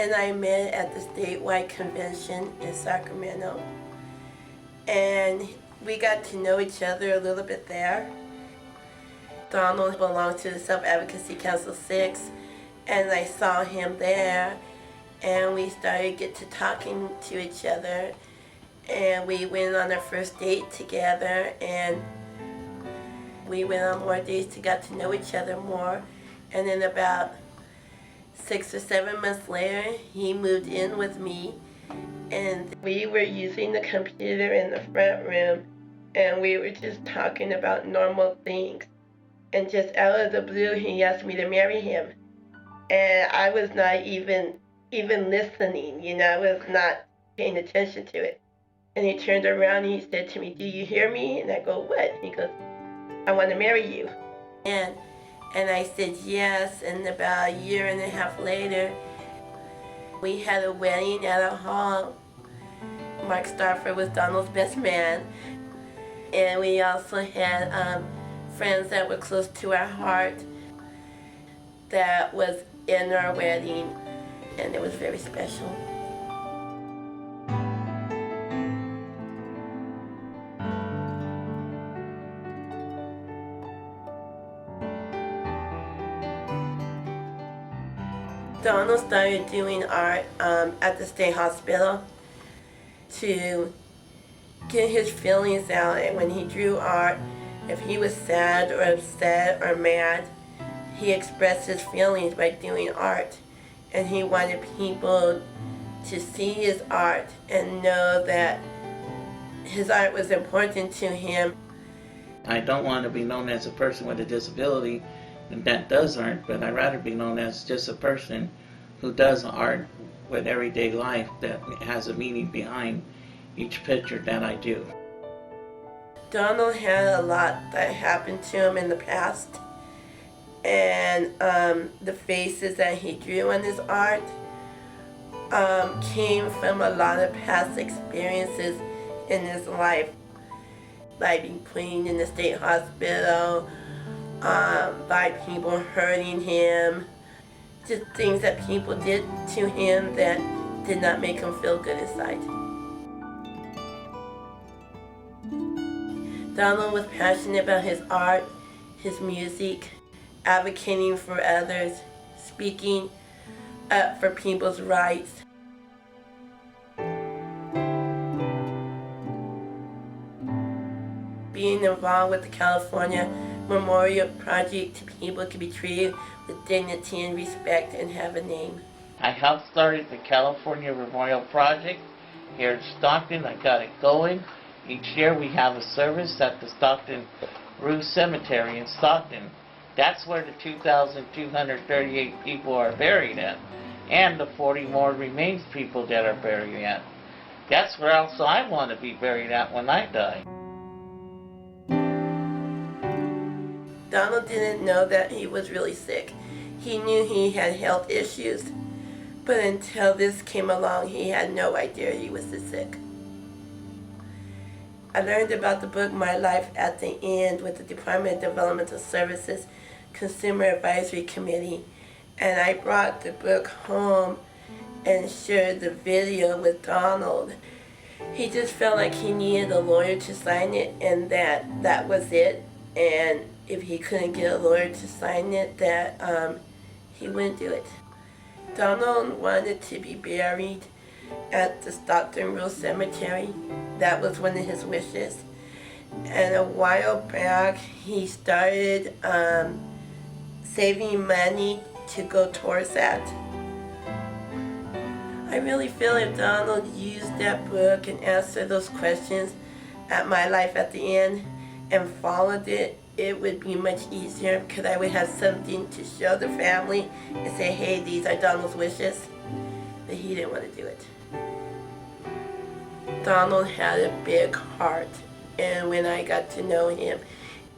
and I met at the statewide convention in Sacramento, and we got to know each other a little bit there. Donald belonged to the Self-Advocacy Council 6, and I saw him there, and we started get to talking to each other, and we went on our first date together, and we went on more dates to get to know each other more. And then about 6 or 7 months later, he moved in with me, and we were using the computer in the front room, and we were just talking about normal things. And just out of the blue, he asked me to marry him. And I was not even listening, I was not paying attention to it. And he turned around and he said to me, "Do you hear me?" And I go, "What?" He goes, "I want to marry you." And I said yes, and about a year and a half later, we had a wedding at a hall. Mark Stafford was Donald's best man. And we also had friends that were close to our heart that was in our wedding, and it was very special. Donald started doing art at the state hospital to get his feelings out, and when he drew art, if he was sad or upset or mad, he expressed his feelings by doing art, and he wanted people to see his art and know that his art was important to him. I don't want to be known as a person with a disability that does art, but I'd rather be known as just a person who does art with everyday life that has a meaning behind each picture that I do. Donald had a lot that happened to him in the past, and the faces that he drew on his art came from a lot of past experiences in his life, like being put in the state hospital, by people hurting him, just things that people did to him that did not make him feel good inside. Donald was passionate about his art, his music, advocating for others, speaking up for people's rights. Being involved with the California Memorial Project, people could be treated with dignity and respect and have a name. I helped started the California Memorial Project here in Stockton. I got it going. Each year we have a service at the Stockton Cemetery in Stockton. That's where the 2,238 people are buried at, and the 40 more remains people that are buried at. That's where also I want to be buried at when I die. Donald didn't know that he was really sick. He knew he had health issues, but until this came along, he had no idea he was this sick. I learned about the book My Life at the End with the Department of Developmental Services Consumer Advisory Committee, and I brought the book home and shared the video with Donald. He just felt like he needed a lawyer to sign it, and that was it. And if he couldn't get a lawyer to sign it, that he wouldn't do it. Donald wanted to be buried at the Stockton Cemetery. That was one of his wishes. And a while back, he started saving money to go towards that. I really feel if Donald used that book and answered those questions at My Life at the End and followed it, it would be much easier because I would have something to show the family and say, hey, these are Donald's wishes. But he didn't want to do it. Donald had a big heart, and when I got to know him,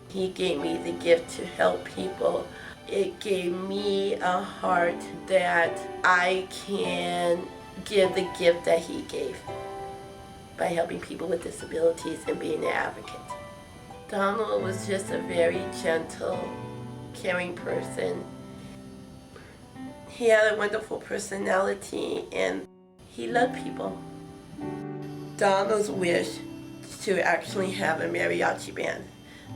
he gave me the gift to help people. It gave me a heart that I can give the gift that he gave by helping people with disabilities and being an advocate. Donald was just a very gentle, caring person. He had a wonderful personality and he loved people. Donald's wish to actually have a mariachi band.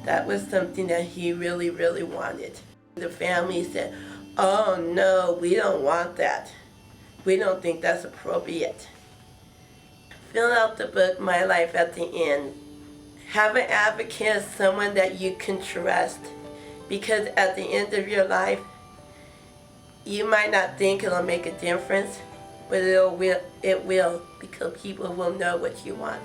That was something that he really, really wanted. The family said, "Oh no, we don't want that. We don't think that's appropriate." Fill out the book, My Life at the End. Have an advocate as someone that you can trust, because at the end of your life, you might not think it'll make a difference, but it will, because people will know what you want.